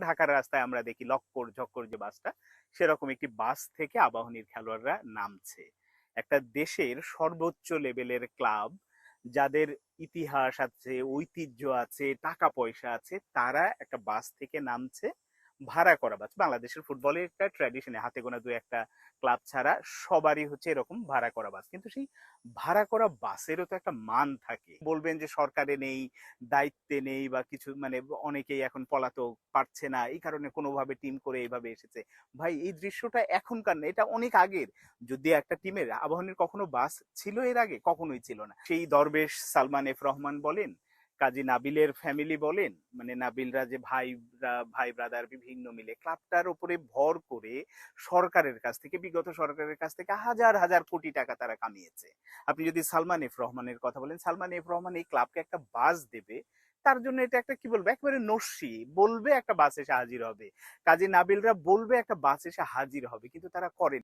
ঢাকার রাস্তায় আমরা দেখি লক্কর ঝক্কর যে বাসটা, সেরকম একটি বাস থেকে আবাহনীর খেলোয়াড়রা নামছে। একটা দেশের সর্বোচ্চ লেভেলের ক্লাব, যাদের ইতিহাস আছে, ঐতিহ্য আছে, টাকা পয়সা আছে, তারা একটা বাস থেকে নামছে। ভাড়া করা বাস, বাংলাদেশের ফুটবলের একটা ট্র্যাডিশনে হাতে গোনা দু একটা ক্লাব ছাড়া সবারই হচ্ছে এরকম ভাড়া করা বাস। কিন্তু সেই ভাড়া করা বাসেরও তো একটা মান থাকে। বলবেন যে সরকারে নেই, দায়িত্বে নেই বা কিছু, মানে অনেকেই এখন পলাতক, পারছে না, এই কারণে কোনোভাবে টিম করে এইভাবে এসেছে। ভাই, এই দৃশ্যটা এখনকার না, এটা অনেক আগের। যদি একটা টিমের, আবাহনীর কখনো বাস ছিল এর আগে? কখনোই ছিল না। সেই দরবেশ সালমান এফ রহমান বলেন, কাজী নাবিলের ফ্যামিলি বলেন, মানে নাবিলরা যে ভাই ব্রাদার বিভিন্ন মিলে ক্লাবটার উপরে ভর করে সরকারের কাছ থেকে, বিগত সরকারের কাছ থেকে হাজার হাজার কোটি টাকা তারা কামিয়েছে। আপনি যদি সালমান এফ রহমানের কথা বলেন, সালমান এফ রহমান এই ক্লাবকে একটা বাস দেবে, তার জন্য এটা একটা কি বলবো, একেবারে নস্যি, বলবে একটা বাস এসে হাজির হবে। কাজী নাবিলরা বলবে একটা বাস এসে হাজির হবে, কিন্তু তারা করেন।